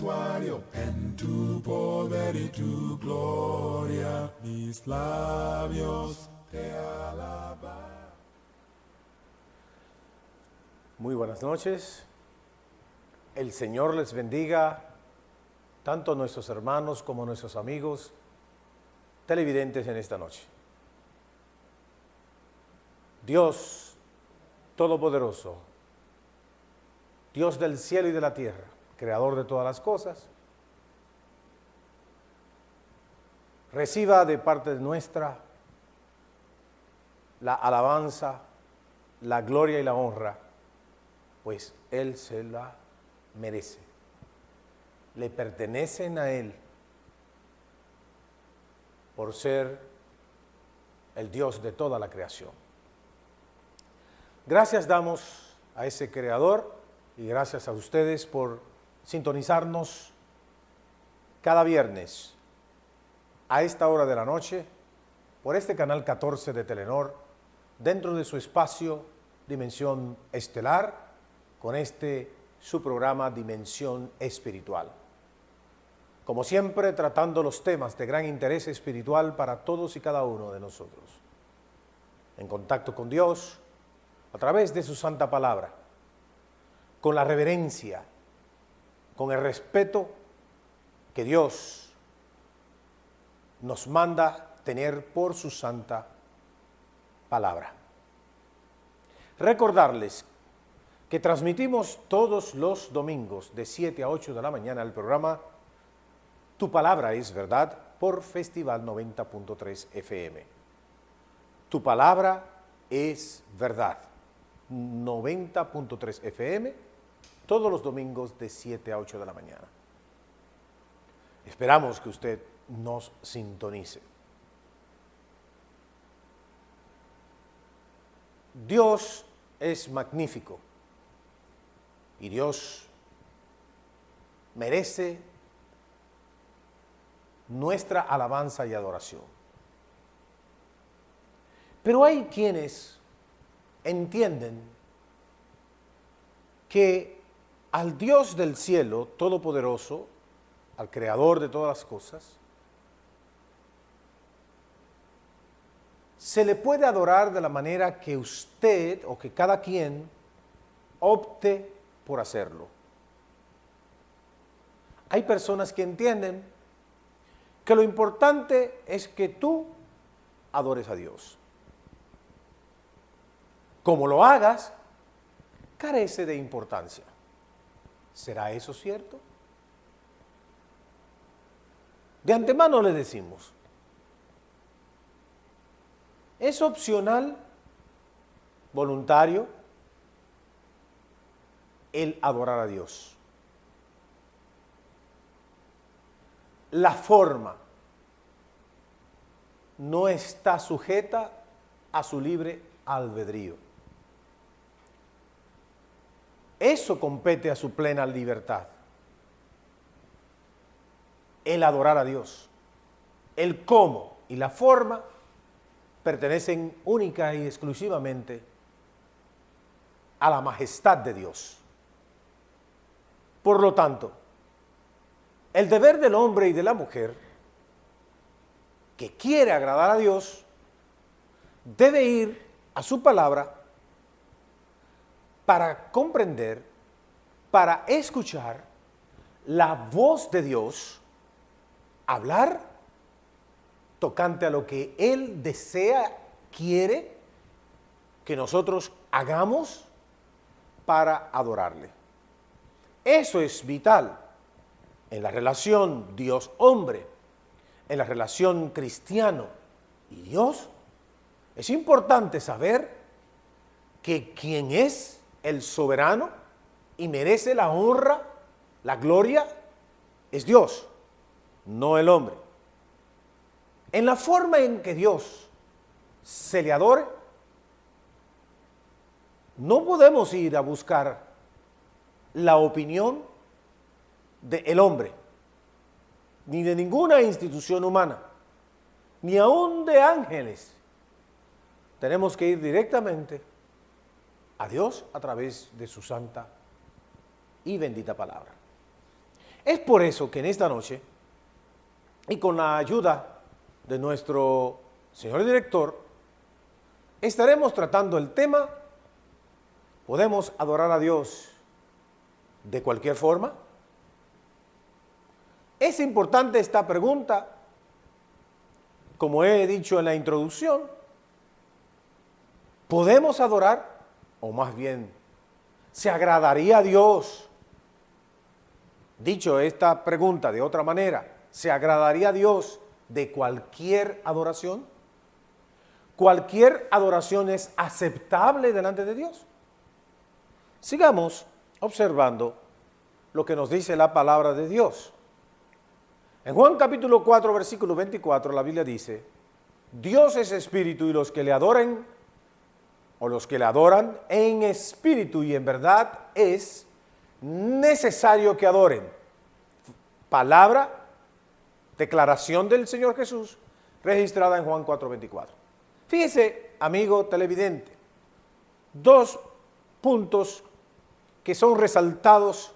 santuario, en tu poder y tu gloria, mis labios te alaban. Muy buenas noches. El Señor les bendiga, tanto a nuestros hermanos como a nuestros amigos televidentes en esta noche. Dios Todopoderoso, Dios del cielo y de la tierra, creador de todas las cosas, reciba de parte nuestra la alabanza, la gloria y la honra, pues Él se la merece. Le pertenecen a Él por ser el Dios de toda la creación. Gracias damos a ese Creador y gracias a ustedes por sintonizarnos cada viernes a esta hora de la noche por este canal 14 de Telenor dentro de su espacio Dimensión Estelar con su programa Dimensión Espiritual. Como siempre, tratando los temas de gran interés espiritual para todos y cada uno de nosotros. En contacto con Dios, a través de su santa palabra, con la reverencia, con el respeto que Dios nos manda tener por su santa palabra. Recordarles que transmitimos todos los domingos de 7 a 8 de la mañana el programa Tu Palabra es Verdad por Festival 90.3 FM. Tu Palabra es Verdad, 90.3 FM, todos los domingos de 7 a 8 de la mañana. Esperamos que usted nos sintonice. Dios es magnífico y Dios merece nuestra alabanza y adoración. Pero hay quienes entienden que al Dios del cielo todopoderoso, al creador de todas las cosas, se le puede adorar de la manera que usted o que cada quien opte por hacerlo. Hay personas que entienden que lo importante es que tú adores a Dios. Como lo hagas, carece de importancia. ¿Será eso cierto? De antemano le decimos, es opcional, voluntario, el adorar a Dios. La forma no está sujeta a su libre albedrío. Eso compete a su plena libertad. El adorar a Dios. El cómo y la forma pertenecen única y exclusivamente a la majestad de Dios. Por lo tanto, el deber del hombre y de la mujer que quiere agradar a Dios debe ir a su palabra para comprender, para escuchar la voz de Dios, hablar tocante a lo que Él desea, quiere que nosotros hagamos para adorarle. Eso es vital en la relación Dios-hombre, en la relación cristiano y Dios. Es importante saber que quien es el soberano y merece la honra, la gloria, es Dios, no el hombre. En la forma en que Dios se le adore, no podemos ir a buscar la opinión del hombre, ni de ninguna institución humana, ni aún de ángeles. Tenemos que ir directamente a Dios a través de su santa y bendita palabra. Es por eso que en esta noche, y con la ayuda de nuestro señor director, estaremos tratando el tema: ¿podemos adorar a Dios de cualquier forma? Es importante esta pregunta, como he dicho en la introducción. ¿Podemos adorar? O más bien, ¿se agradaría a Dios? Dicho esta pregunta de otra manera, ¿se agradaría a Dios de cualquier adoración? ¿Cualquier adoración es aceptable delante de Dios? Sigamos observando lo que nos dice la palabra de Dios. En Juan capítulo 4, versículo 24, la Biblia dice: Dios es espíritu y los que le adoren, o los que le adoran en espíritu y en verdad, es necesario que adoren. Palabra, declaración del Señor Jesús, registrada en Juan 4, 24. Fíjese, amigo televidente, dos puntos que son resaltados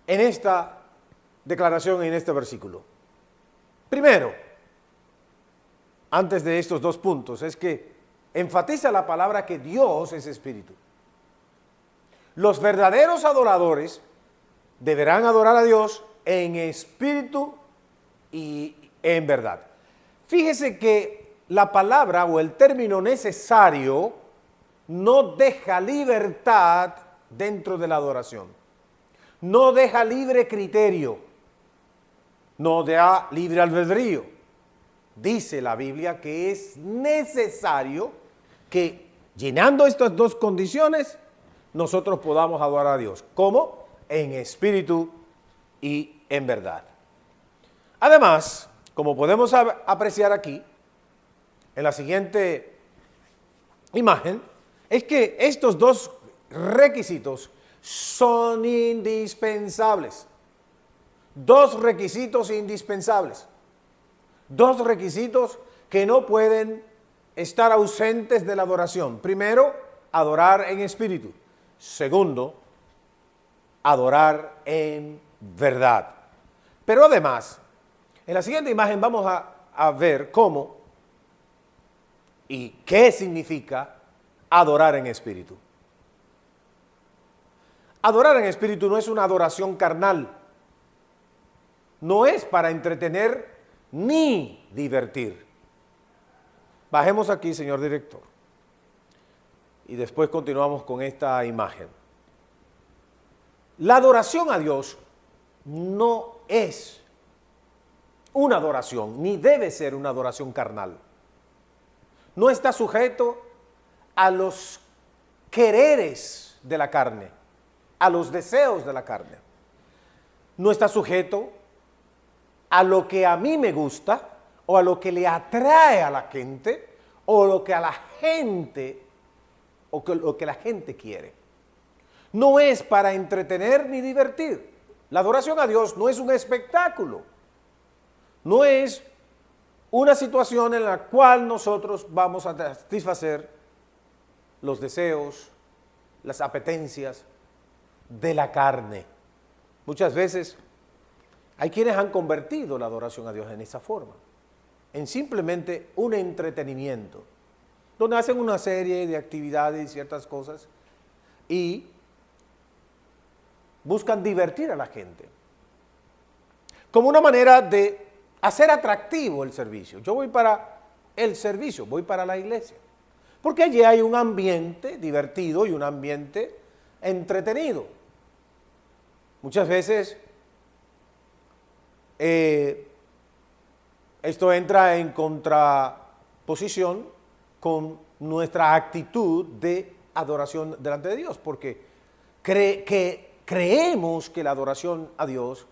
en esta declaración, en este versículo. Primero, antes de estos dos puntos, es que enfatiza la palabra que Dios es espíritu. Los verdaderos adoradores deberán adorar a Dios en espíritu y en verdad. Fíjese que la palabra o el término necesario no deja libertad dentro de la adoración. No deja libre criterio. No da libre albedrío. Dice la Biblia que es necesario que, llenando estas dos condiciones, nosotros podamos adorar a Dios. ¿Cómo? En espíritu y en verdad. Además, como podemos apreciar aquí, en la siguiente imagen, es que estos dos requisitos son indispensables. Dos requisitos indispensables. Dos requisitos que no pueden estar ausentes de la adoración. Primero, adorar en espíritu. Segundo, adorar en verdad. Pero además, en la siguiente imagen vamos a ver cómo y qué significa adorar en espíritu. Adorar en espíritu no es una adoración carnal. No es para entretener ni divertir. Bajemos aquí, señor director, y después continuamos con esta imagen. La adoración a Dios no es una adoración, ni debe ser una adoración carnal. No está sujeto a los quereres de la carne, a los deseos de la carne. No está sujeto a lo que a mí me gusta, o a lo que le atrae a la gente, o lo que a la gente, o lo que la gente quiere. No es para entretener ni divertir. La adoración a Dios no es un espectáculo. No es una situación en la cual nosotros vamos a satisfacer los deseos, las apetencias de la carne. Muchas veces hay quienes han convertido la adoración a Dios en esa forma, en simplemente un entretenimiento, donde hacen una serie de actividades y ciertas cosas y buscan divertir a la gente, como una manera de hacer atractivo el servicio. Yo voy para el servicio, voy para la iglesia, porque allí hay un ambiente divertido y un ambiente entretenido. Muchas veces esto entra en contraposición con nuestra actitud de adoración delante de Dios, porque creemos que la adoración a Dios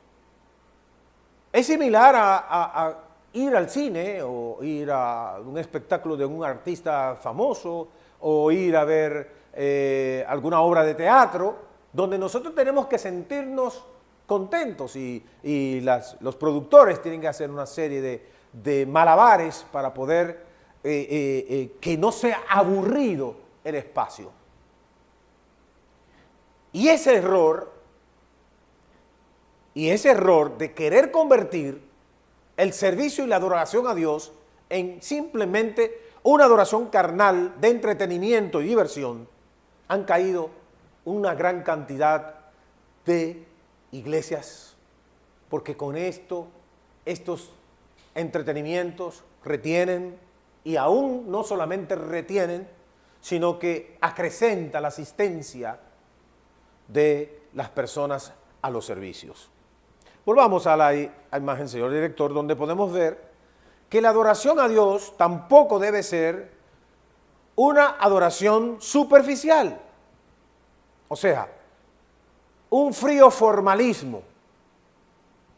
es similar a ir al cine o ir a un espectáculo de un artista famoso o ir a ver alguna obra de teatro, donde nosotros tenemos que sentirnos contentos y los productores tienen que hacer una serie de malabares para poder que no sea aburrido el espacio. Y ese error y ese error de querer convertir el servicio y la adoración a Dios en simplemente una adoración carnal de entretenimiento y diversión, han caído una gran cantidad de iglesias, porque con esto, estos entretenimientos retienen, y aún no solamente retienen, sino que acrecenta la asistencia de las personas a los servicios. Volvamos a la imagen, señor director, donde podemos ver que la adoración a Dios tampoco debe ser una adoración superficial. O sea, un frío formalismo.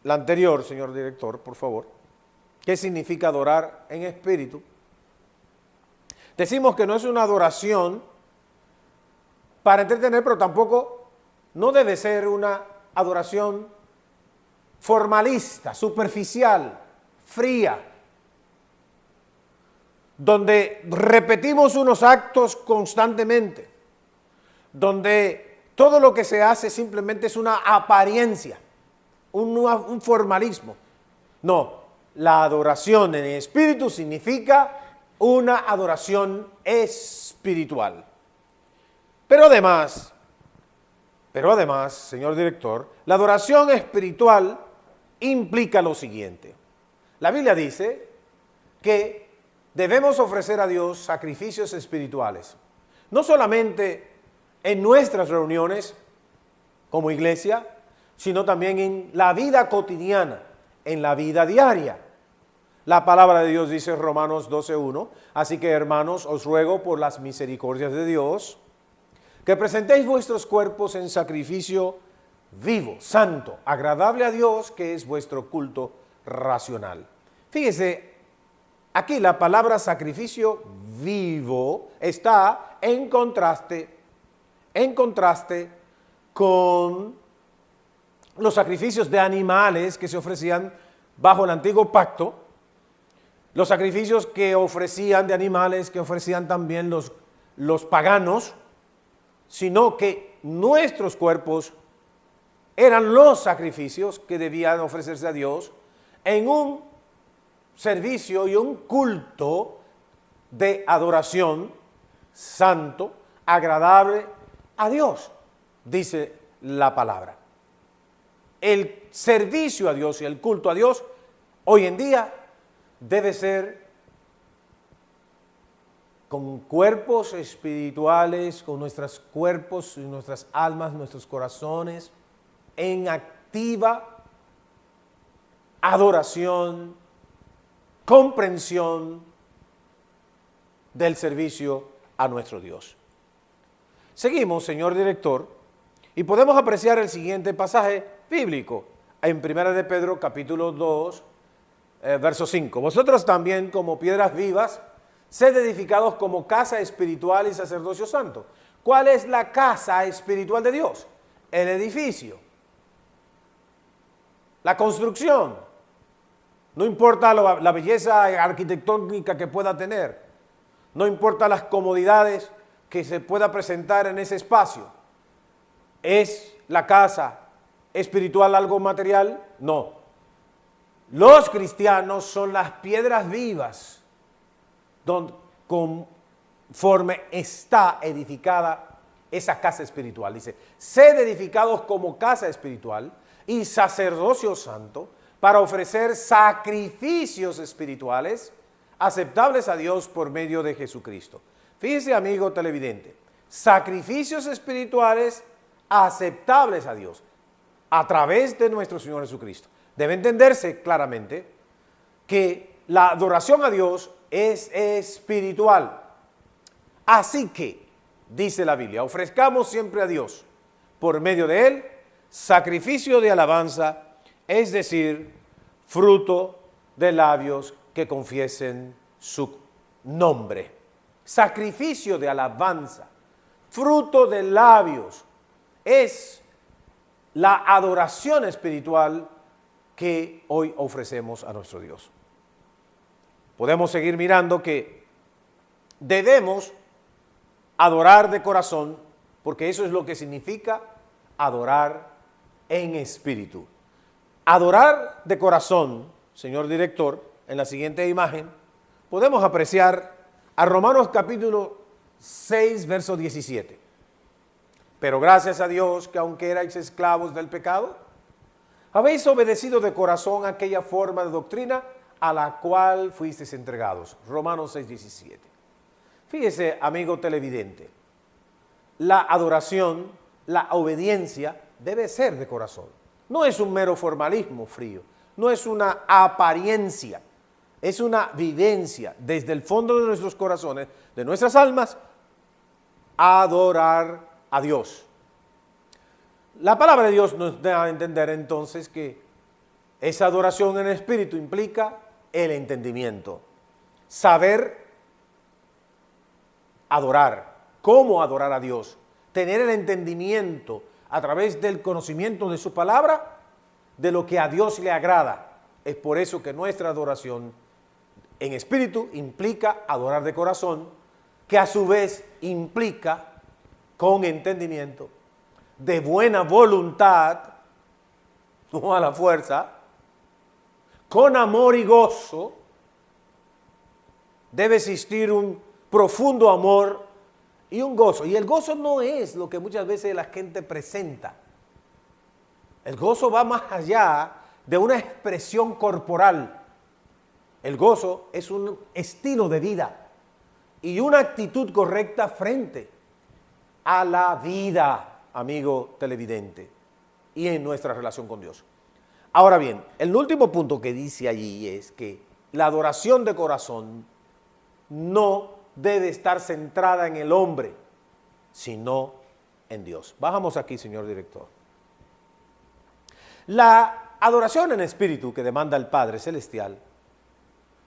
La anterior, señor director, por favor. ¿Qué significa adorar en espíritu? Decimos que no es una adoración para entretener, pero tampoco no debe ser una adoración formalista, superficial, fría, donde repetimos unos actos constantemente, donde todo lo que se hace simplemente es una apariencia, un formalismo. No, la adoración en espíritu significa una adoración espiritual. Pero además, señor director, la adoración espiritual implica lo siguiente. La Biblia dice que debemos ofrecer a Dios sacrificios espirituales, no solamente en nuestras reuniones como iglesia, sino también en la vida cotidiana, en la vida diaria. La palabra de Dios dice en Romanos 12:1, así que hermanos, os ruego por las misericordias de Dios, que presentéis vuestros cuerpos en sacrificio vivo, santo, agradable a Dios, que es vuestro culto racional. Fíjese, aquí la palabra sacrificio vivo está en contraste con los sacrificios de animales que se ofrecían bajo el antiguo pacto, los sacrificios que ofrecían de animales, que ofrecían también los paganos, sino que nuestros cuerpos eran los sacrificios que debían ofrecerse a Dios en un servicio y un culto de adoración santo, agradable a Dios, dice la palabra. El servicio a Dios y el culto a Dios hoy en día debe ser con cuerpos espirituales, con nuestros cuerpos y nuestras almas, nuestros corazones, en activa adoración, comprensión del servicio a nuestro Dios. Seguimos, señor director, y podemos apreciar el siguiente pasaje bíblico en 1 de Pedro capítulo 2, verso 5. Vosotros también, como piedras vivas, sed edificados como casa espiritual y sacerdocio santo. ¿Cuál es la casa espiritual de Dios? El edificio, la construcción. No importa la belleza arquitectónica que pueda tener, no importa las comodidades que se pueda presentar en ese espacio. ¿Es la casa espiritual algo material? No. Los cristianos son las piedras vivas conforme está edificada esa casa espiritual. Dice, sed edificados como casa espiritual y sacerdocio santo para ofrecer sacrificios espirituales aceptables a Dios por medio de Jesucristo. Fíjese, amigo televidente, sacrificios espirituales aceptables a Dios a través de nuestro Señor Jesucristo. Debe entenderse claramente que la adoración a Dios es espiritual. Así que, dice la Biblia, ofrezcamos siempre a Dios, por medio de Él, sacrificio de alabanza, es decir, fruto de labios que confiesen su nombre. Sacrificio de alabanza, fruto de labios, es la adoración espiritual que hoy ofrecemos a nuestro Dios. Podemos seguir mirando que debemos adorar de corazón, porque eso es lo que significa adorar en espíritu. adorar de corazón, señor director, en la siguiente imagen, podemos apreciar a Romanos capítulo 6, verso 17. Pero gracias a Dios que aunque erais esclavos del pecado, habéis obedecido de corazón aquella forma de doctrina a la cual fuisteis entregados. Romanos 6, 17. Fíjese, amigo televidente, la adoración, la obediencia debe ser de corazón. No es un mero formalismo frío, no es una apariencia, es una vivencia desde el fondo de nuestros corazones, de nuestras almas, adorar a Dios. La palabra de Dios nos da a entender entonces que esa adoración en espíritu implica el entendimiento, saber adorar, cómo adorar a Dios, tener el entendimiento a través del conocimiento de su palabra, de lo que a Dios le agrada. Es por eso que nuestra adoración en espíritu implica adorar de corazón, que a su vez implica con entendimiento, de buena voluntad, no a la fuerza, con amor y gozo. Debe existir un profundo amor y un gozo. Y el gozo no es lo que muchas veces la gente presenta. El gozo va más allá de una expresión corporal. El gozo es un estilo de vida y una actitud correcta frente a la vida, amigo televidente, y en nuestra relación con Dios. Ahora bien, el último punto que dice allí es que la adoración de corazón no debe estar centrada en el hombre, sino en Dios. Bajamos aquí, señor director. La adoración en espíritu que demanda el Padre Celestial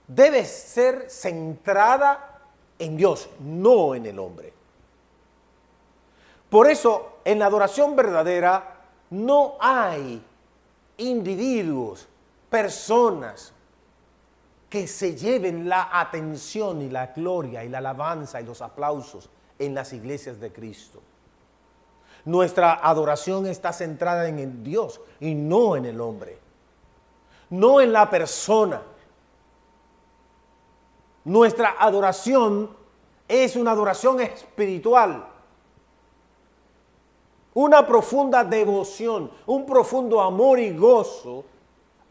debe ser centrada en Dios, no en el hombre. Por eso, en la adoración verdadera no hay individuos, personas que se lleven la atención y la gloria y la alabanza y los aplausos en las iglesias de Cristo. Nuestra adoración está centrada en el Dios y no en el hombre, no en la persona. Nuestra adoración es una adoración espiritual, una profunda devoción, un profundo amor y gozo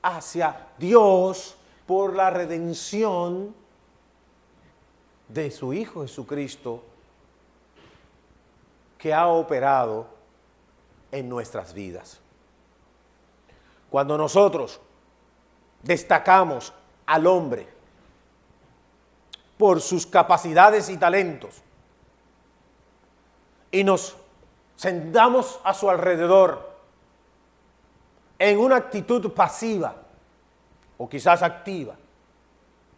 hacia Dios por la redención de su Hijo Jesucristo, que ha operado en nuestras vidas. Cuando nosotros destacamos al hombre por sus capacidades y talentos y nos sentamos a su alrededor en una actitud pasiva o quizás activa,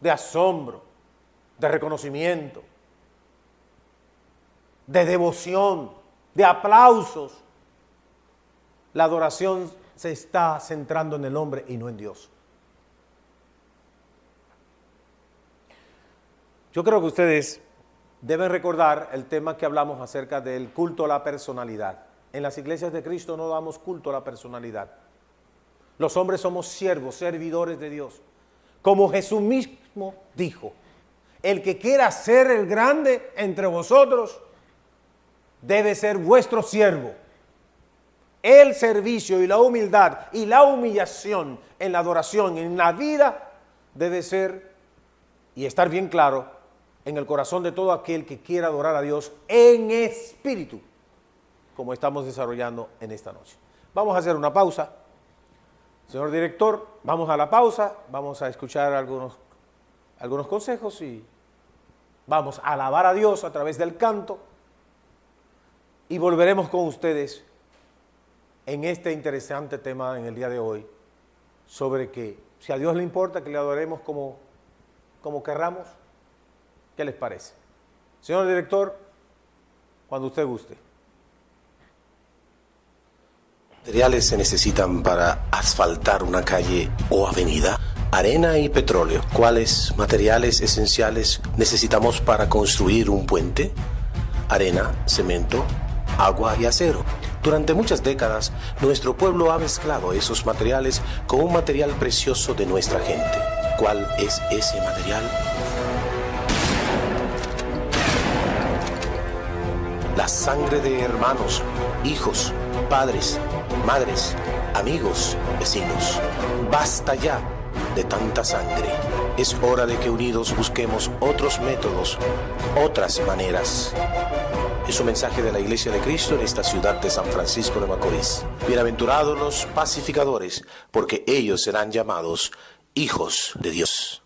de asombro, de reconocimiento, de devoción, de aplausos, la adoración se está centrando en el hombre y no en Dios. Yo creo que ustedes deben recordar el tema que hablamos acerca del culto a la personalidad. En las iglesias de Cristo no damos culto a la personalidad. Los hombres somos siervos, servidores de Dios. Como Jesús mismo dijo, el que quiera ser el grande entre vosotros debe ser vuestro siervo. El servicio y la humildad y la humillación en la adoración, en la vida, debe ser y estar bien claro en el corazón de todo aquel que quiera adorar a Dios en espíritu, como estamos desarrollando en esta noche. Vamos a hacer una pausa. Señor director, vamos a la pausa, vamos a escuchar algunos consejos y vamos a alabar a Dios a través del canto y volveremos con ustedes en este interesante tema en el día de hoy, sobre que si a Dios le importa que le adoremos como querramos. ¿Qué les parece? Señor director, cuando usted guste. ¿Materiales se necesitan para asfaltar una calle o avenida? Arena y petróleo. ¿Cuáles materiales esenciales necesitamos para construir un puente? Arena, cemento, agua y acero. Durante muchas décadas, nuestro pueblo ha mezclado esos materiales con un material precioso de nuestra gente. ¿Cuál es ese material? La sangre de hermanos, hijos, padres, madres, amigos, vecinos. Basta ya de tanta sangre. Es hora de que unidos busquemos otros métodos, otras maneras. Es un mensaje de la Iglesia de Cristo en esta ciudad de San Francisco de Macorís. Bienaventurados los pacificadores, porque ellos serán llamados hijos de Dios.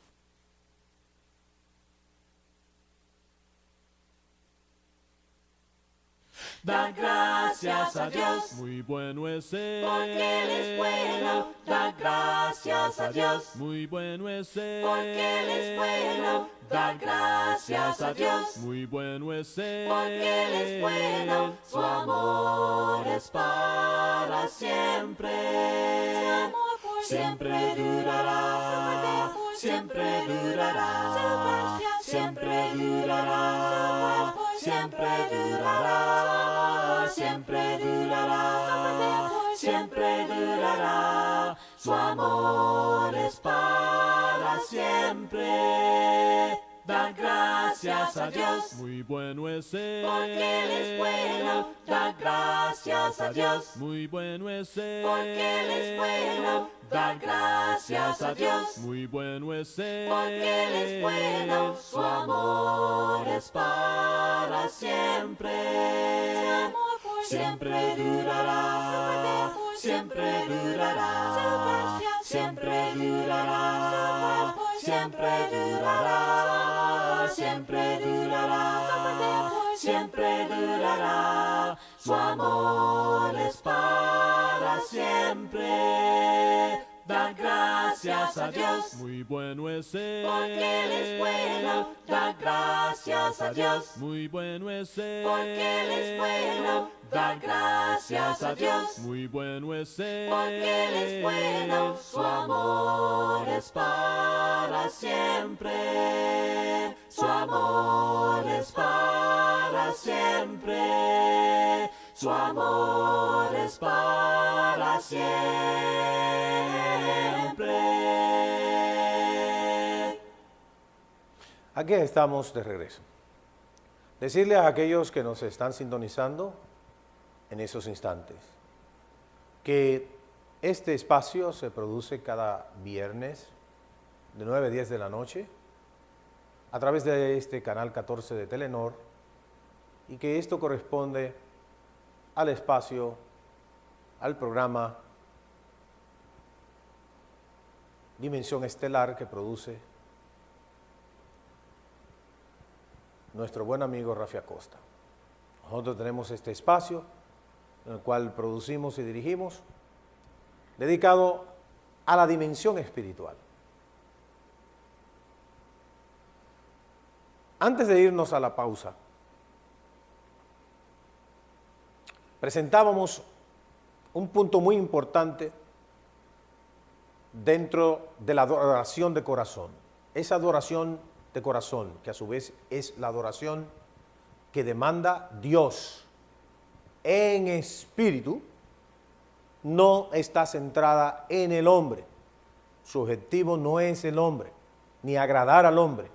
Da gracias a Dios, Muy bueno es Él, porque Él es bueno. Da gracias a Dios, muy bueno es Él, porque Él es bueno. Da gracias a Dios, muy bueno es Él, porque Él es bueno. Su amor es para siempre. Su amor por siempre durará. Siempre durará. Siempre durará. Siempre durará. Siempre durará. Siempre durará. Su amor es para siempre. Da gracias a Dios, muy bueno es Él, porque Él es bueno. Da gracias a Dios, muy bueno es Él, porque Él es bueno. Da gracias a Dios, muy bueno es Él, porque Él es bueno. Su amor es para siempre. Su amor por siempre durará. Siempre durará. Siempre durará. Siempre durará. Siempre durará. Siempre durará. Su amor es para siempre. Da gracias a Dios, muy bueno es Él, porque Él es bueno. Da gracias a Dios, muy bueno es Él, porque Él es bueno. Da gracias a Dios, muy bueno es Él, porque Él es bueno. Su amor es para siempre. Su amor es para siempre. Su amor es para siempre. Aquí estamos de regreso. Decirle a aquellos que nos están sintonizando en esos instantes que este espacio se produce cada viernes de 9 a 10 de la noche a través de este canal 14 de Telenor y que esto corresponde al espacio, al programa Dimensión Estelar que produce nuestro buen amigo Rafi Acosta. Nosotros tenemos este espacio en el cual producimos y dirigimos, dedicado a la dimensión espiritual. Antes de irnos a la pausa, presentábamos un punto muy importante dentro de la adoración de corazón. Esa adoración de corazón, que a su vez es la adoración que demanda Dios en espíritu, no está centrada en el hombre. Su objetivo no es el hombre, ni agradar al hombre,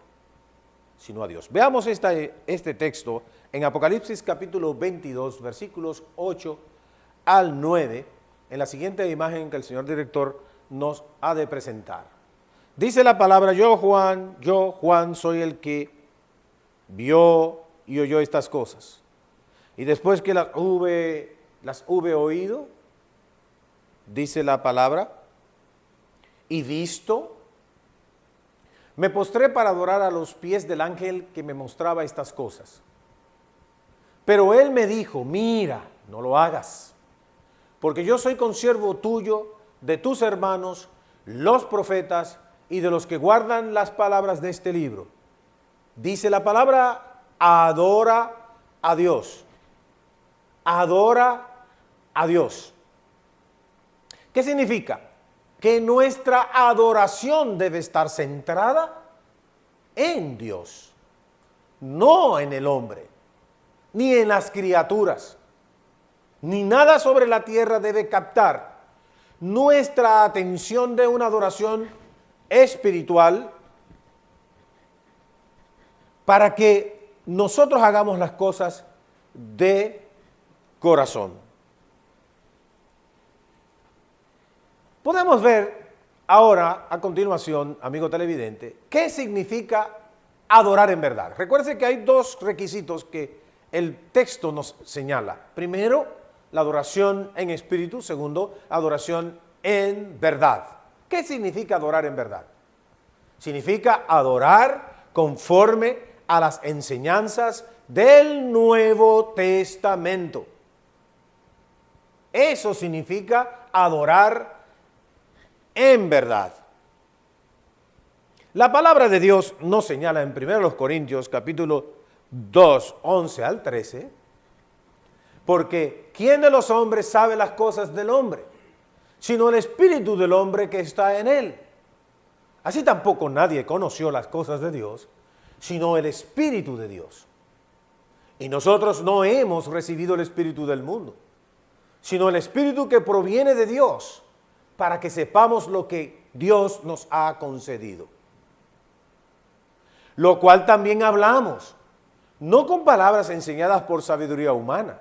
sino a Dios. Veamos este texto en Apocalipsis capítulo 22, versículos 8 al 9, en la siguiente imagen que el señor director nos ha de presentar. Dice la palabra: yo Juan, soy el que vio y oyó estas cosas. Y después que las hube oído, dice la palabra, y visto, me postré para adorar a los pies del ángel que me mostraba estas cosas. Pero él me dijo: mira, no lo hagas, porque yo soy consiervo tuyo, de tus hermanos, los profetas, y de los que guardan las palabras de este libro. Dice la palabra: adora a Dios. Adora a Dios. ¿Qué significa? Que nuestra adoración debe estar centrada en Dios, no en el hombre, ni en las criaturas. ni nada sobre la tierra debe captar nuestra atención de una adoración espiritual para que nosotros hagamos las cosas de corazón. Podemos ver ahora, a continuación, amigo televidente, qué significa adorar en verdad. Recuerde que hay dos requisitos que el texto nos señala. Primero, la adoración en espíritu. Segundo, adoración en verdad. ¿Qué significa adorar en verdad? Significa adorar conforme a las enseñanzas del Nuevo Testamento. Eso significa adorar en verdad. La palabra de Dios nos señala en 1 Corintios capítulo 2, 11 al 13, porque ¿quién de los hombres sabe las cosas del hombre? Sino el espíritu del hombre que está en él. Así tampoco nadie conoció las cosas de Dios, sino el espíritu de Dios. Y nosotros no hemos recibido el espíritu del mundo, sino el espíritu que proviene de Dios, para que sepamos lo que Dios nos ha concedido. Lo cual también hablamos, no con palabras enseñadas por sabiduría humana,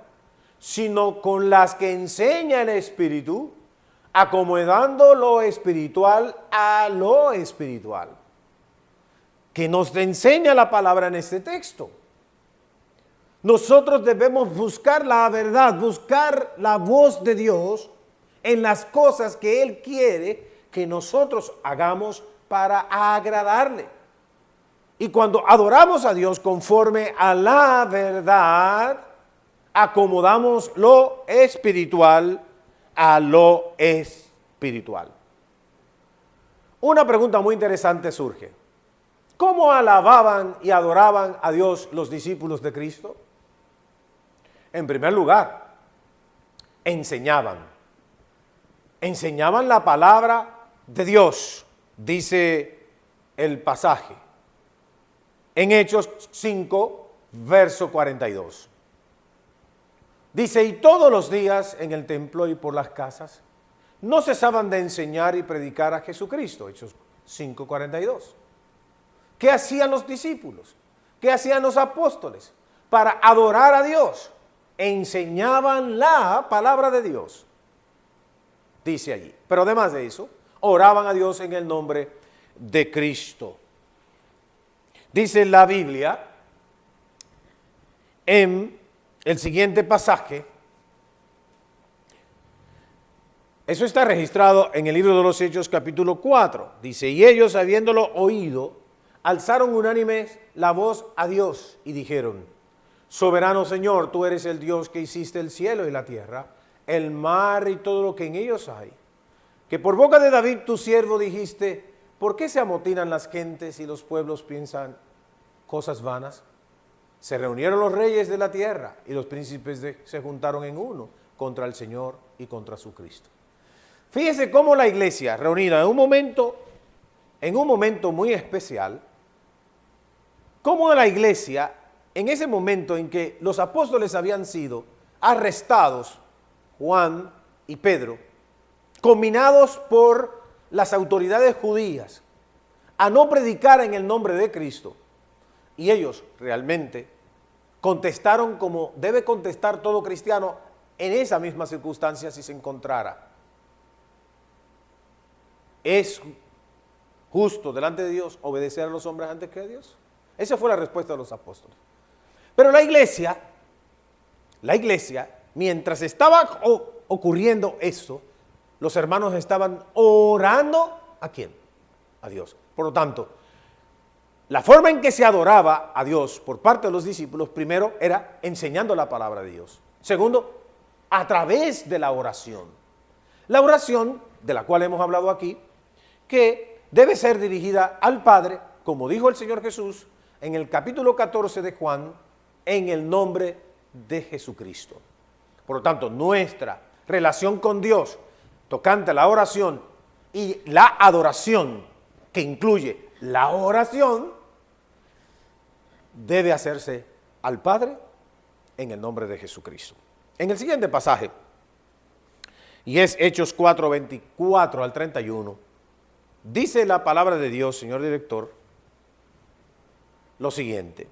sino con las que enseña el Espíritu, acomodando lo espiritual a lo espiritual. Que nos enseña la palabra en este texto. Nosotros debemos buscar la verdad, buscar la voz de Dios en las cosas que Él quiere que nosotros hagamos para agradarle. Y cuando adoramos a Dios conforme a la verdad, acomodamos lo espiritual a lo espiritual. Una pregunta muy interesante surge. ¿Cómo alababan y adoraban a Dios los discípulos de Cristo? En primer lugar, enseñaban la palabra de Dios, dice el pasaje, en Hechos 5, verso 42. Dice, y todos los días en el templo y por las casas, no cesaban de enseñar y predicar a Jesucristo, Hechos 5, 42. ¿Qué hacían los discípulos? ¿Qué hacían los apóstoles? Para adorar a Dios, enseñaban la palabra de Dios. Dice allí. Pero además de eso, oraban a Dios en el nombre de Cristo. Dice la Biblia, en el siguiente pasaje, eso está registrado en el libro de los Hechos capítulo 4. Dice, y ellos habiéndolo oído, alzaron unánimes la voz a Dios y dijeron, soberano Señor, tú eres el Dios que hiciste el cielo y la tierra, el mar y todo lo que en ellos hay, que por boca de David tu siervo dijiste, ¿por qué se amotinan las gentes y los pueblos piensan cosas vanas? Se reunieron los reyes de la tierra y los príncipes se juntaron en uno contra el Señor y contra su Cristo. Fíjese cómo la iglesia reunida en un momento muy especial, cómo la iglesia en ese momento en que los apóstoles habían sido arrestados, Juan y Pedro, combinados por las autoridades judías a no predicar en el nombre de Cristo, y ellos realmente contestaron como debe contestar todo cristiano en esa misma circunstancia si se encontrara. ¿Es justo delante de Dios obedecer a los hombres antes que a Dios? Esa fue la respuesta de los apóstoles. Pero la iglesia, mientras estaba ocurriendo eso, los hermanos estaban orando, ¿a quién? A Dios. Por lo tanto, la forma en que se adoraba a Dios por parte de los discípulos, primero era enseñando la palabra de Dios. Segundo, a través de la oración. La oración, de la cual hemos hablado aquí, que debe ser dirigida al Padre, como dijo el Señor Jesús en el capítulo 14 de Juan, en el nombre de Jesucristo. Por lo tanto, nuestra relación con Dios, tocante a la oración y la adoración, que incluye la oración, debe hacerse al Padre en el nombre de Jesucristo. En el siguiente pasaje, y es Hechos 4, 24 al 31, dice la palabra de Dios, señor director, lo siguiente: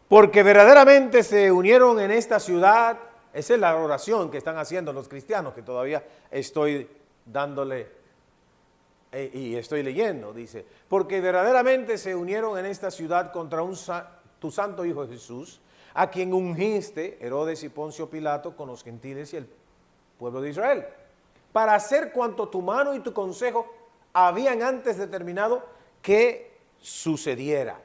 porque verdaderamente se unieron en esta ciudad. Esa es la oración que están haciendo los cristianos, que todavía estoy dándole y estoy leyendo. Dice, porque verdaderamente se unieron en esta ciudad contra tu santo Hijo Jesús, a quien ungiste, Herodes y Poncio Pilato, con los gentiles y el pueblo de Israel, para hacer cuanto tu mano y tu consejo habían antes determinado que sucediera.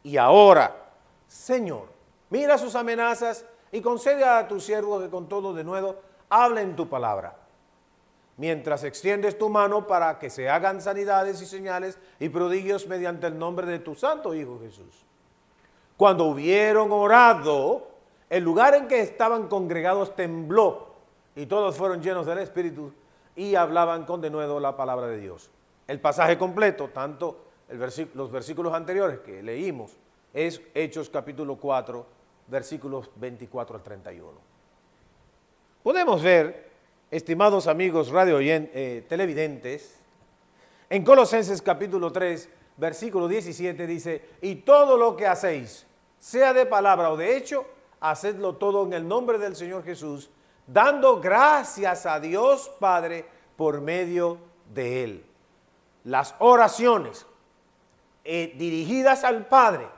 Y ahora, Señor, mira sus amenazas y concede a tus siervos que con todo denuedo hablen tu palabra, mientras extiendes tu mano para que se hagan sanidades y señales y prodigios mediante el nombre de tu santo Hijo Jesús. Cuando hubieron orado, el lugar en que estaban congregados tembló y todos fueron llenos del Espíritu y hablaban con denuedo la palabra de Dios. El pasaje completo, tanto los versículos anteriores que leímos, es Hechos capítulo 4, versículos 24 al 31. Podemos ver, estimados amigos televidentes, en Colosenses capítulo 3, versículo 17 dice, y todo lo que hacéis, sea de palabra o de hecho, hacedlo todo en el nombre del Señor Jesús, dando gracias a Dios Padre por medio de Él. Las oraciones dirigidas al Padre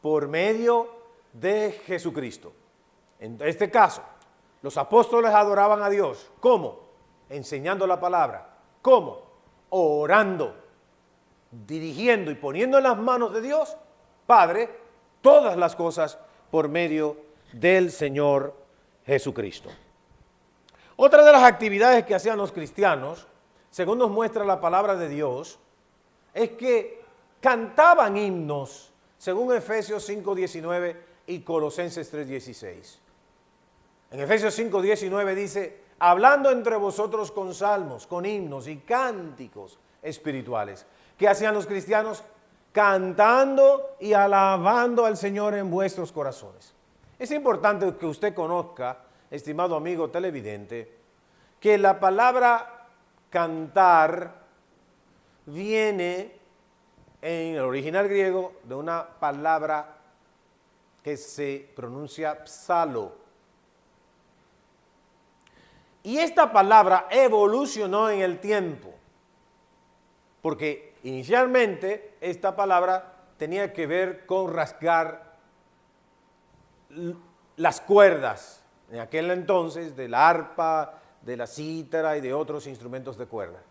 por medio de Jesucristo. En este caso, los apóstoles adoraban a Dios. ¿Cómo? Enseñando la palabra. ¿Cómo? Orando, dirigiendo y poniendo en las manos de Dios, Padre, todas las cosas por medio del Señor Jesucristo. Otra de las actividades que hacían los cristianos, según nos muestra la palabra de Dios, es que cantaban himnos, según Efesios 5:19 y Colosenses 3:16. En Efesios 5:19 dice, hablando entre vosotros con salmos, con himnos y cánticos espirituales. ¿Qué hacían los cristianos? Cantando y alabando al Señor en vuestros corazones. Es importante que usted conozca, estimado amigo televidente, que la palabra cantar viene en el original griego de una palabra que se pronuncia psalo. Y esta palabra evolucionó en el tiempo, porque inicialmente esta palabra tenía que ver con rasgar las cuerdas, en aquel entonces de la arpa, de la cítara y de otros instrumentos de cuerda.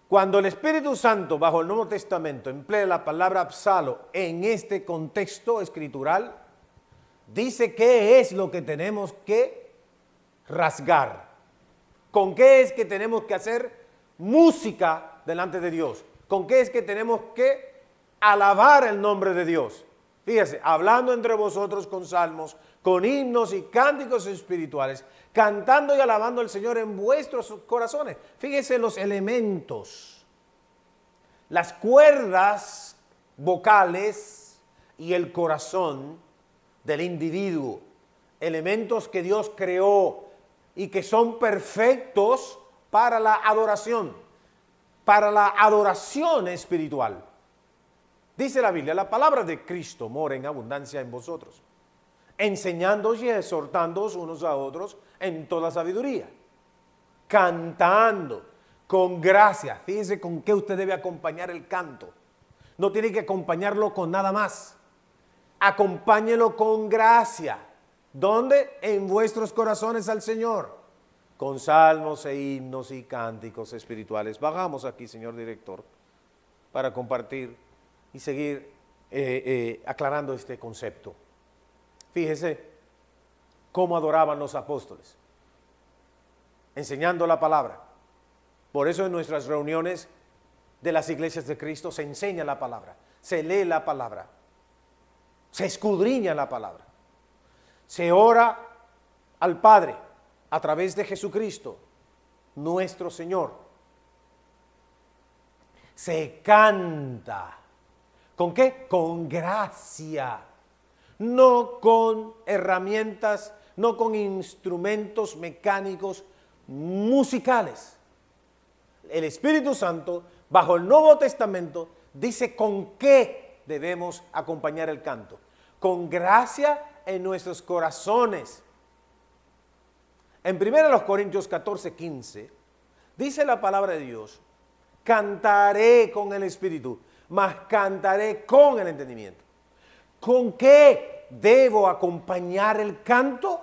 Cuando el Espíritu Santo, bajo el Nuevo Testamento, emplea la palabra psalo en este contexto escritural, dice qué es lo que tenemos que rasgar. ¿Con qué es que tenemos que hacer música delante de Dios? ¿Con qué es que tenemos que alabar el nombre de Dios? Fíjese, hablando entre vosotros con salmos, con himnos y cánticos espirituales, cantando y alabando al Señor en vuestros corazones. Fíjese los elementos, las cuerdas vocales y el corazón del individuo, elementos que Dios creó y que son perfectos para la adoración espiritual. Dice la Biblia, la palabra de Cristo mora en abundancia en vosotros, enseñándoos y exhortándoos unos a otros en toda sabiduría, cantando con gracia. Fíjese con qué usted debe acompañar el canto. No tiene que acompañarlo con nada más. Acompáñelo con gracia. ¿Dónde? En vuestros corazones al Señor, con salmos e himnos y cánticos espirituales. Bajamos aquí, señor director, para compartir y seguir aclarando este concepto. Fíjese cómo adoraban los apóstoles, enseñando la palabra. Por eso en nuestras reuniones de las iglesias de Cristo se enseña la palabra, se lee la palabra, se escudriña la palabra, se ora al Padre a través de Jesucristo, nuestro Señor. Se canta. ¿Con qué? Con gracia. No con herramientas, no con instrumentos mecánicos musicales. El Espíritu Santo, bajo el Nuevo Testamento, dice con qué debemos acompañar el canto. Con gracia en nuestros corazones. En 1 Corintios 14:15, dice la palabra de Dios, cantaré con el Espíritu, mas cantaré con el entendimiento. ¿Con qué debo acompañar el canto?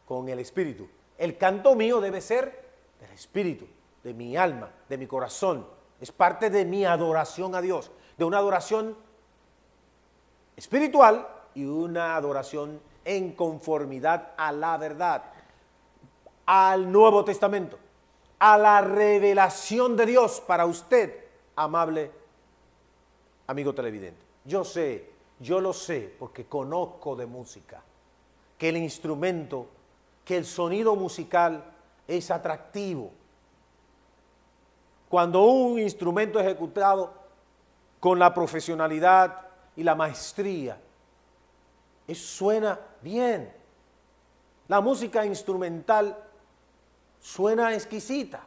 Con el Espíritu. El canto mío debe ser del Espíritu, de mi alma, de mi corazón. Es parte de mi adoración a Dios, de una adoración espiritual y una adoración en conformidad a la verdad, al Nuevo Testamento, a la revelación de Dios para usted, amable amigo televidente. Yo lo sé porque conozco de música, que el instrumento, que el sonido musical es atractivo. Cuando un instrumento es ejecutado con la profesionalidad y la maestría, suena bien. La música instrumental suena exquisita,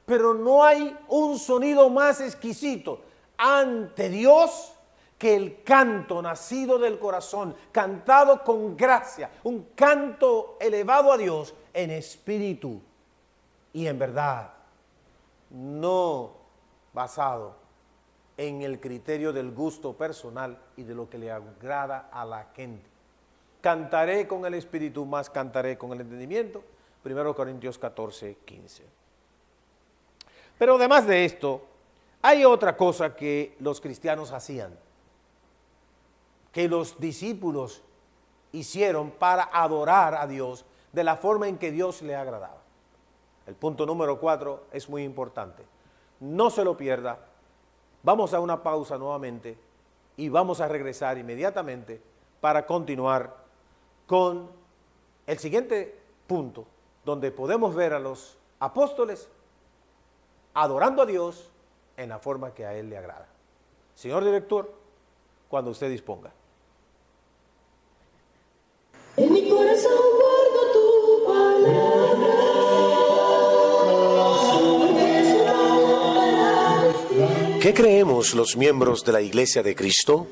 pero no hay un sonido más exquisito ante Dios que el canto nacido del corazón, cantado con gracia, un canto elevado a Dios en espíritu y en verdad, no basado en el criterio del gusto personal y de lo que le agrada a la gente. Cantaré con el espíritu, más cantaré con el entendimiento. 1 Corintios 14:15. Pero además de esto, hay otra cosa que los cristianos hacían, que los discípulos hicieron para adorar a Dios de la forma en que Dios le agradaba. El punto número 4 es muy importante. No se lo pierda. Vamos a una pausa nuevamente y vamos a regresar inmediatamente para continuar con el siguiente punto, donde podemos ver a los apóstoles adorando a Dios en la forma que a Él le agrada. Señor director, cuando usted disponga. En mi corazón guardo tu palabra. ¿Qué creemos los miembros de la Iglesia de Cristo?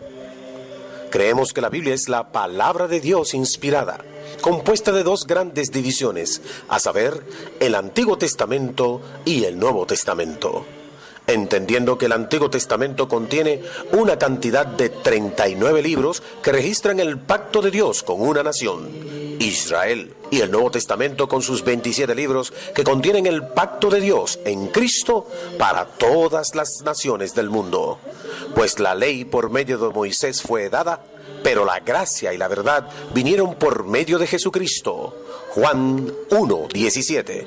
Creemos que la Biblia es la palabra de Dios inspirada, compuesta de dos grandes divisiones, a saber, el Antiguo Testamento y el Nuevo Testamento. Entendiendo que el Antiguo Testamento contiene una cantidad de 39 libros que registran el pacto de Dios con una nación, Israel, y el Nuevo Testamento con sus 27 libros que contienen el pacto de Dios en Cristo para todas las naciones del mundo. Pues la ley por medio de Moisés fue dada, pero la gracia y la verdad vinieron por medio de Jesucristo. Juan 1:17.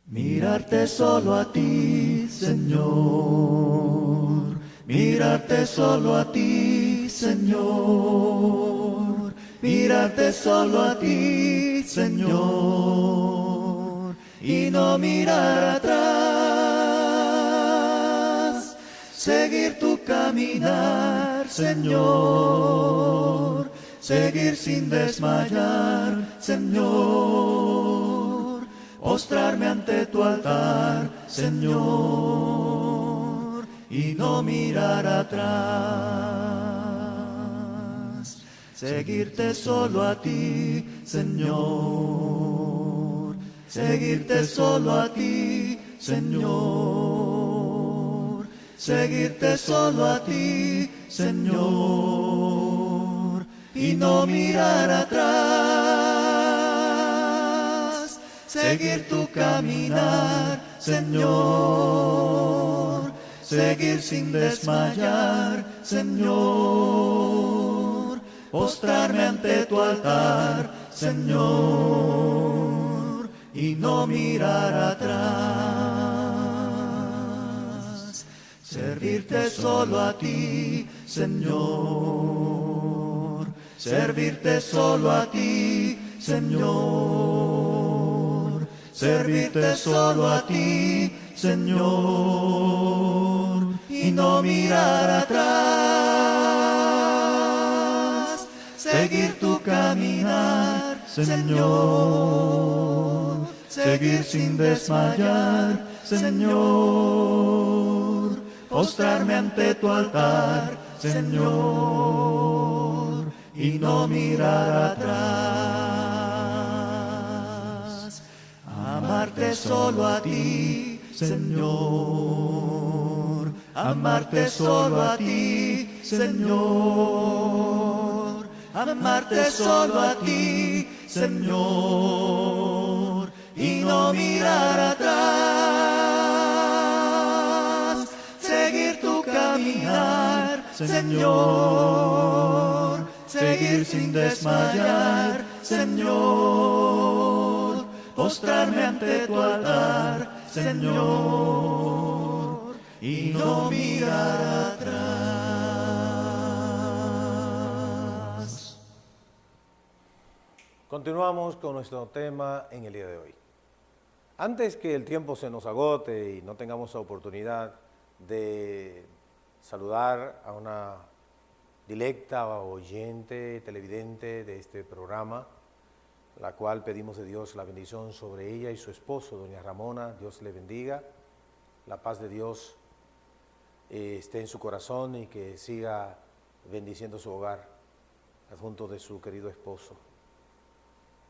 Mirarte solo a ti, Señor. Mirarte solo a ti, Señor. Mirarte solo a ti, Señor. Y no mirar atrás. Seguir tu caminar, Señor. Seguir sin desmayar, Señor. Postrarme ante tu altar, Señor, y no mirar atrás. Seguirte solo a ti, Señor. Seguirte solo a ti, Señor. Seguirte solo a ti, Señor, y no mirar atrás. Seguir tu caminar, Señor. Seguir sin desmayar, Señor. Postrarme ante tu altar, Señor, y no mirar atrás. Servirte solo a ti, Señor. Servirte solo a ti, Señor. Servirte solo a ti, Señor, y no mirar atrás. Seguir tu caminar, Señor. Seguir sin desmayar, Señor. Postrarme ante tu altar, Señor, y no mirar atrás. Amarte solo a ti, Señor. Amarte solo a ti, Señor. Amarte solo a ti, Señor, y no mirar atrás. Seguir tu caminar, Señor. Seguir sin desmayar, Señor. Postrarme ante tu altar, Señor, y no mirar atrás. Continuamos con nuestro tema en el día de hoy. Antes que el tiempo se nos agote y no tengamos la oportunidad de saludar a una directa oyente, televidente de este programa, la cual pedimos de Dios la bendición sobre ella y su esposo, doña Ramona. Dios le bendiga, la paz de Dios esté en su corazón y que siga bendiciendo su hogar junto de su querido esposo.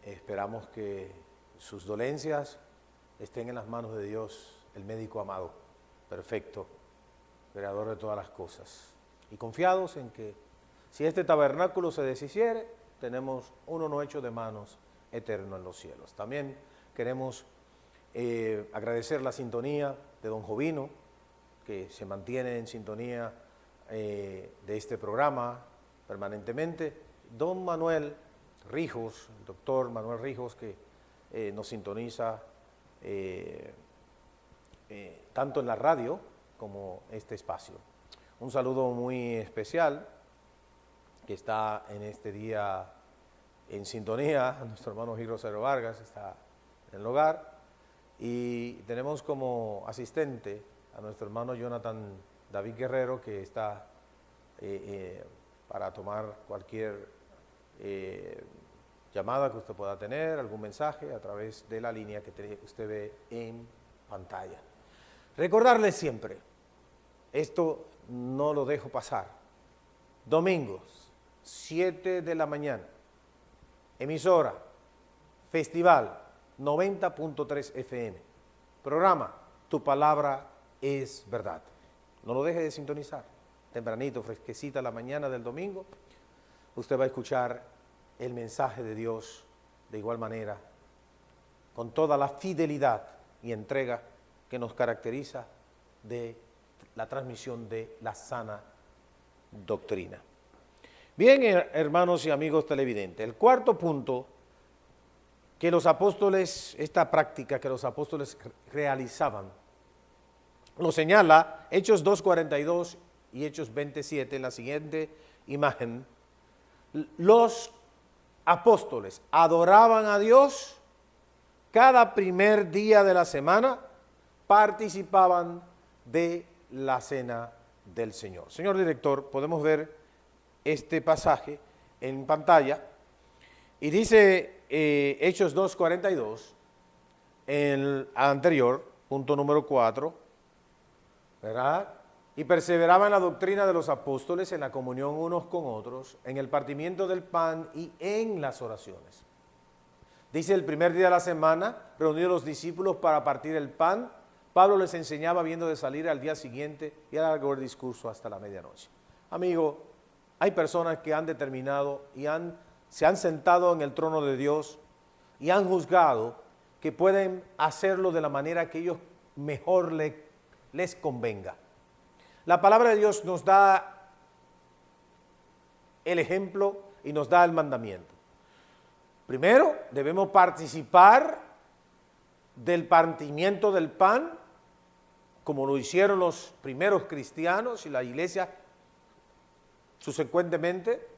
Esperamos que sus dolencias estén en las manos de Dios, el médico amado, perfecto, creador de todas las cosas. Y confiados en que si este tabernáculo se deshiciere, tenemos uno no hecho de manos eterno en los cielos. También queremos agradecer la sintonía de don Jovino, que se mantiene en sintonía de este programa permanentemente. Don Manuel Rijos, el doctor Manuel Rijos, que nos sintoniza tanto en la radio como este espacio. Un saludo muy especial que está en este día en sintonía, nuestro hermano Giro Cero Vargas está en el hogar, y tenemos como asistente a nuestro hermano Jonathan David Guerrero, que está para tomar cualquier llamada que usted pueda tener, algún mensaje a través de la línea que usted ve en pantalla. Recordarles siempre, esto no lo dejo pasar, domingos, 7 de la mañana, emisora, Festival 90.3 FM, programa Tu Palabra es Verdad. No lo deje de sintonizar, tempranito, fresquecita la mañana del domingo, usted va a escuchar el mensaje de Dios de igual manera, con toda la fidelidad y entrega que nos caracteriza de la transmisión de la sana doctrina. Bien, hermanos y amigos televidentes, el cuarto punto que los apóstoles, esta práctica que los apóstoles realizaban, lo señala Hechos 2:42 y Hechos 27 en la siguiente imagen. Los apóstoles adoraban a Dios cada primer día de la semana, participaban de la cena del Señor. Señor director, podemos ver este pasaje en pantalla y dice Hechos 2:42 en el anterior, punto número 4, ¿verdad? Y perseveraban en la doctrina de los apóstoles, en la comunión unos con otros, en el partimiento del pan y en las oraciones. Dice, el primer día de la semana, reunidos los discípulos para partir el pan, Pablo les enseñaba viendo de salir al día siguiente y alargó el discurso hasta la medianoche. Amigo, hay personas que han determinado y se han sentado en el trono de Dios y han juzgado que pueden hacerlo de la manera que ellos mejor les convenga. La palabra de Dios nos da el ejemplo y nos da el mandamiento. Primero, debemos participar del partimiento del pan, como lo hicieron los primeros cristianos y la iglesia subsecuentemente,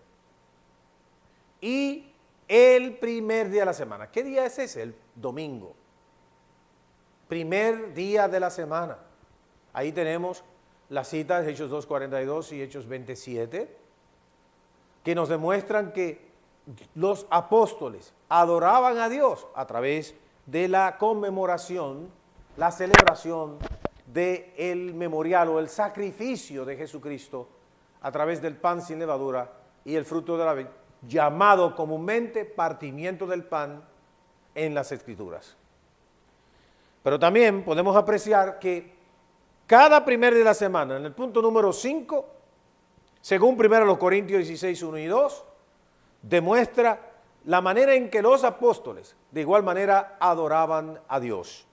y el primer día de la semana. ¿Qué día es ese? El domingo. Primer día de la semana. Ahí tenemos las citas de Hechos 2:42 y Hechos 27, que nos demuestran que los apóstoles adoraban a Dios a través de la conmemoración, la celebración del memorial o el sacrificio de Jesucristo a través del pan sin levadura y el fruto de la vid, llamado comúnmente partimiento del pan en las Escrituras. Pero también podemos apreciar que cada primer día de la semana, en el punto número 5, según 1 Corintios 16, 1 y 2, demuestra la manera en que los apóstoles de igual manera adoraban a Dios.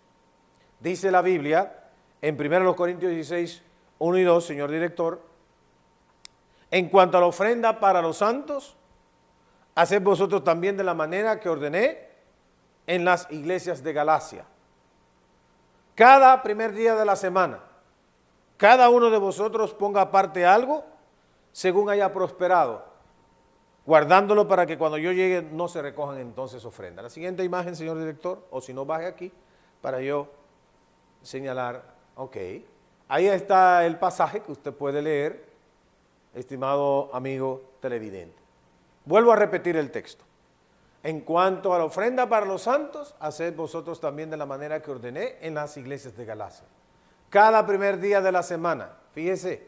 Dice la Biblia en 1 Corintios 16, 1 y 2, señor director, en cuanto a la ofrenda para los santos, haced vosotros también de la manera que ordené en las iglesias de Galacia. Cada primer día de la semana, cada uno de vosotros ponga aparte algo según haya prosperado, guardándolo para que cuando yo llegue no se recojan entonces ofrendas. La siguiente imagen, señor director, o si no baje aquí, para yo señalar, ok. Ahí está el pasaje que usted puede leer, estimado amigo televidente. Vuelvo a repetir el texto. En cuanto a la ofrenda para los santos, haced vosotros también de la manera que ordené en las iglesias de Galacia. Cada primer día de la semana, fíjese,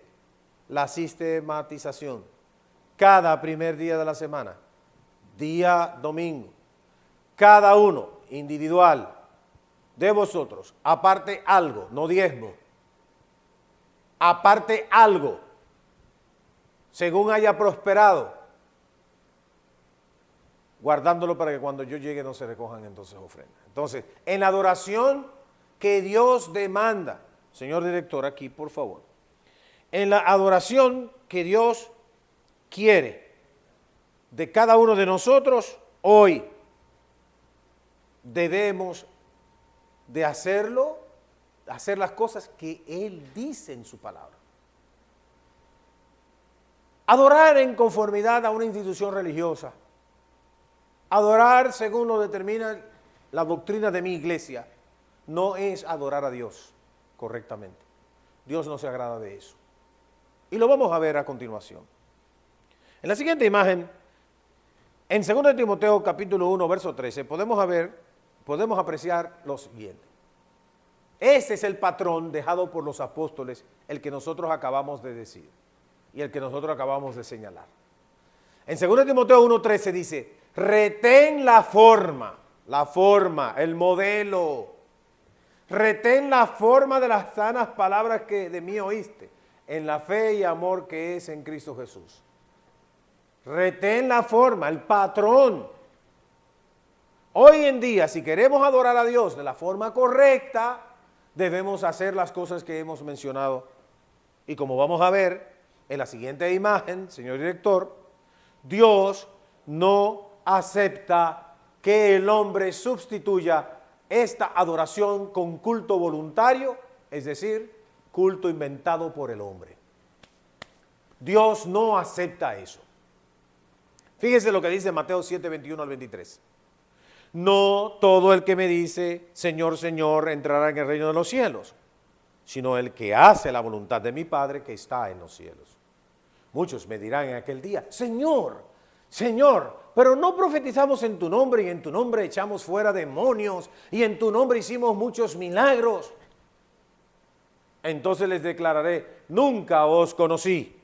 la sistematización. Cada primer día de la semana, día domingo, cada uno individual de vosotros, aparte algo, no diezmo, aparte algo, según haya prosperado, guardándolo para que cuando yo llegue no se recojan entonces ofrendas. Entonces, en la adoración que Dios demanda, señor director, aquí por favor, en la adoración que Dios quiere de cada uno de nosotros, hoy debemos de hacerlo, hacer las cosas que Él dice en su palabra. Adorar en conformidad a una institución religiosa, adorar según lo determina la doctrina de mi iglesia, no es adorar a Dios correctamente. Dios no se agrada de eso. Y lo vamos a ver a continuación. En la siguiente imagen, en 2 Timoteo capítulo 1, verso 13, podemos apreciar lo siguiente. Ese es el patrón dejado por los apóstoles, el que nosotros acabamos de decir y el que nosotros acabamos de señalar. En 2 Timoteo 1, 13 dice, retén la forma, el modelo, retén la forma de las sanas palabras que de mí oíste, en la fe y amor que es en Cristo Jesús. Retén la forma, el patrón. Hoy en día, si queremos adorar a Dios de la forma correcta, debemos hacer las cosas que hemos mencionado. Y como vamos a ver en la siguiente imagen, señor director, Dios no acepta que el hombre sustituya esta adoración con culto voluntario, es decir, culto inventado por el hombre. Dios no acepta eso. Fíjese lo que dice Mateo 7, 21 al 23. No todo el que me dice, Señor, Señor, entrará en el reino de los cielos, sino el que hace la voluntad de mi Padre que está en los cielos. Muchos me dirán en aquel día, Señor, Señor, pero no profetizamos en tu nombre y en tu nombre echamos fuera demonios y en tu nombre hicimos muchos milagros. Entonces les declararé, nunca os conocí,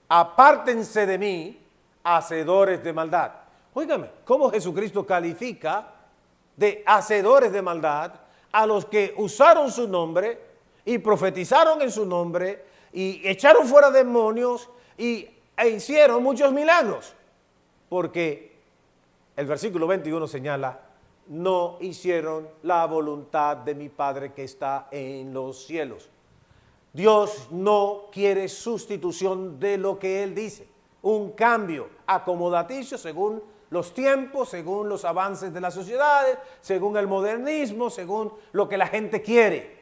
apártense de mí, hacedores de maldad. Óigame, ¿cómo Jesucristo califica de hacedores de maldad a los que usaron su nombre y profetizaron en su nombre y echaron fuera demonios e hicieron muchos milagros? Porque el versículo 21 señala, no hicieron la voluntad de mi Padre que está en los cielos. Dios no quiere sustitución de lo que Él dice, un cambio acomodaticio según los tiempos, según los avances de las sociedades, según el modernismo, según lo que la gente quiere.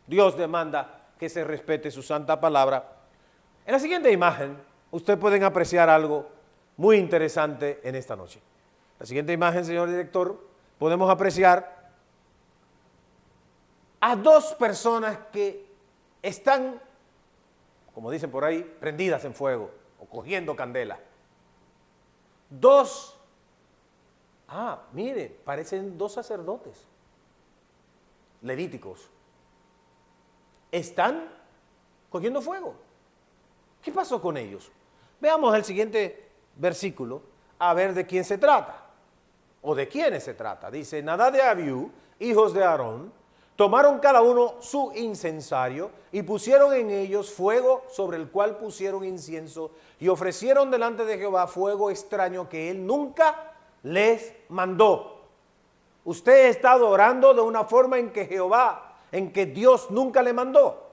Dios demanda que se respete su santa palabra. En la siguiente imagen, ustedes pueden apreciar algo muy interesante en esta noche. la siguiente imagen, señor director, podemos apreciar a dos personas que están, como dicen por ahí, prendidas en fuego o cogiendo candela. Mire, parecen dos sacerdotes levíticos. Están cogiendo fuego. ¿Qué pasó con ellos? Veamos el siguiente versículo a ver de quién se trata o de quiénes se trata. Dice, Nadab y Abiú, hijos de Aarón, tomaron cada uno su incensario y pusieron en ellos fuego sobre el cual pusieron incienso y ofrecieron delante de Jehová fuego extraño que él nunca les mandó. Usted está adorando de una forma en que Dios nunca le mandó.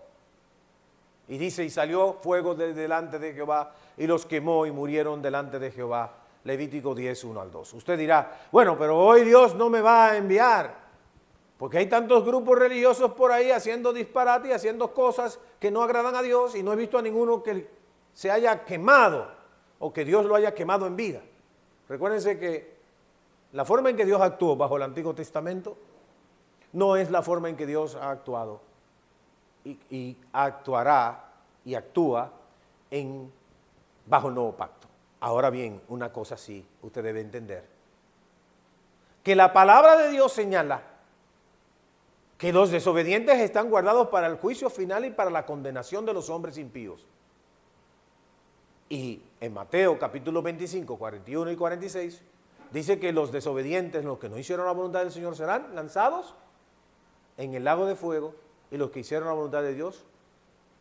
Y dice, y salió fuego de delante de Jehová y los quemó y murieron delante de Jehová. Levítico 10, 1 al 2. Usted dirá, bueno, pero hoy Dios no me va a enviar, porque hay tantos grupos religiosos por ahí haciendo disparate y haciendo cosas que no agradan a Dios y no he visto a ninguno que se haya quemado o que Dios lo haya quemado en vida. Recuérdense que la forma en que Dios actuó bajo el Antiguo Testamento no es la forma en que Dios ha actuado y actuará y actúa bajo el nuevo pacto. Ahora bien, una cosa sí, usted debe entender, que la palabra de Dios señala que los desobedientes están guardados para el juicio final y para la condenación de los hombres impíos. Y en Mateo capítulo 25, 41 y 46, dice que los desobedientes, los que no hicieron la voluntad del Señor, serán lanzados en el lago de fuego y los que hicieron la voluntad de Dios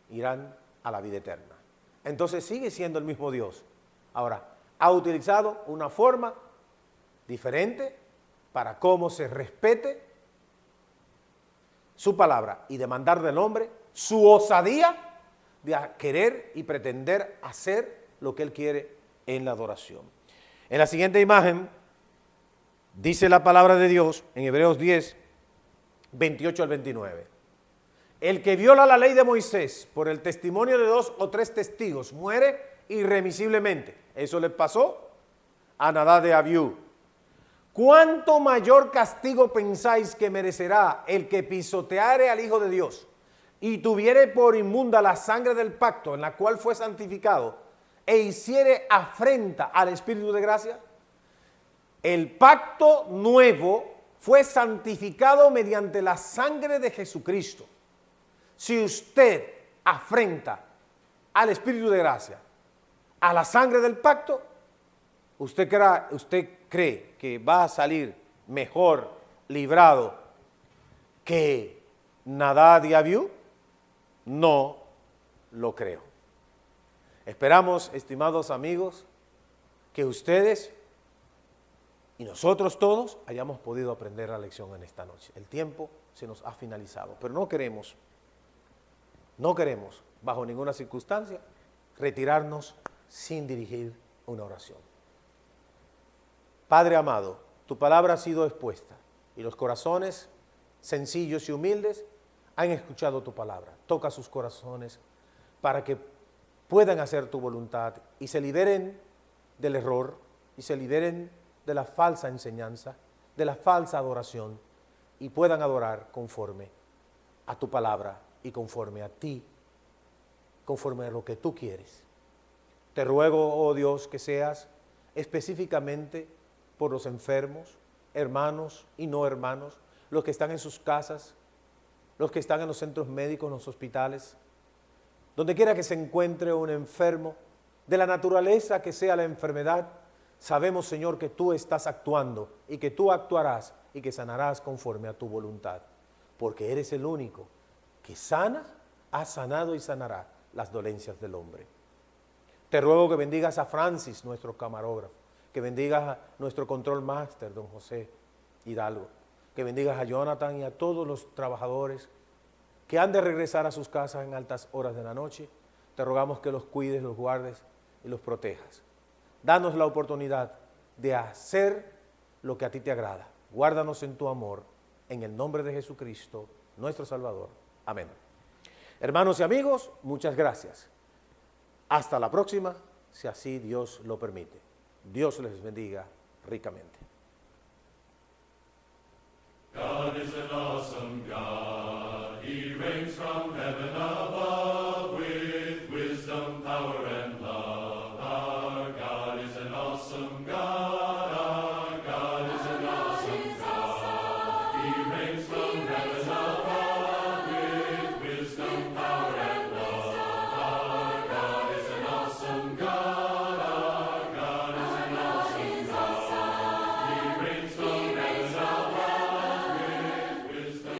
irán a la vida eterna. Entonces sigue siendo el mismo Dios. Ahora, ha utilizado una forma diferente para cómo se respete su palabra y demandar del hombre su osadía de querer y pretender hacer lo que él quiere en la adoración. En la siguiente imagen dice la palabra de Dios en Hebreos 10, 28 al 29. El que viola la ley de Moisés por el testimonio de 2 o 3 testigos muere irremisiblemente. Eso le pasó a Nadab de Abiú. ¿Cuánto mayor castigo pensáis que merecerá el que pisoteare al Hijo de Dios y tuviere por inmunda la sangre del pacto en la cual fue santificado e hiciere afrenta al Espíritu de gracia? El pacto nuevo fue santificado mediante la sangre de Jesucristo. Si usted afrenta al Espíritu de gracia, a la sangre del pacto, ¿usted cree que va a salir mejor librado que Nadab y Abiú? No lo creo. Esperamos, estimados amigos, que ustedes y nosotros todos hayamos podido aprender la lección en esta noche. El tiempo se nos ha finalizado, pero no queremos, bajo ninguna circunstancia, retirarnos sin dirigir una oración. Padre amado, tu palabra ha sido expuesta y los corazones sencillos y humildes han escuchado tu palabra. Toca sus corazones para que puedan hacer tu voluntad y se liberen del error y se liberen de la falsa enseñanza, de la falsa adoración y puedan adorar conforme a tu palabra y conforme a ti, conforme a lo que tú quieres. Te ruego, oh Dios, que seas específicamente por los enfermos, hermanos y no hermanos, los que están en sus casas, los que están en los centros médicos, en los hospitales, donde quiera que se encuentre un enfermo, de la naturaleza que sea la enfermedad, sabemos, Señor, que tú estás actuando y que tú actuarás y que sanarás conforme a tu voluntad, porque eres el único que sana, ha sanado y sanará las dolencias del hombre. Te ruego que bendigas a Francis, nuestro camarógrafo, que bendigas a nuestro control master, don José Hidalgo, que bendigas a Jonathan y a todos los trabajadores que han de regresar a sus casas en altas horas de la noche. Te rogamos que los cuides, los guardes y los protejas. Danos la oportunidad de hacer lo que a ti te agrada. Guárdanos en tu amor, en el nombre de Jesucristo, nuestro Salvador. Amén. Hermanos y amigos, muchas gracias. Hasta la próxima, si así Dios lo permite. Dios les bendiga ricamente. God is an awesome God. He reigns from heaven above.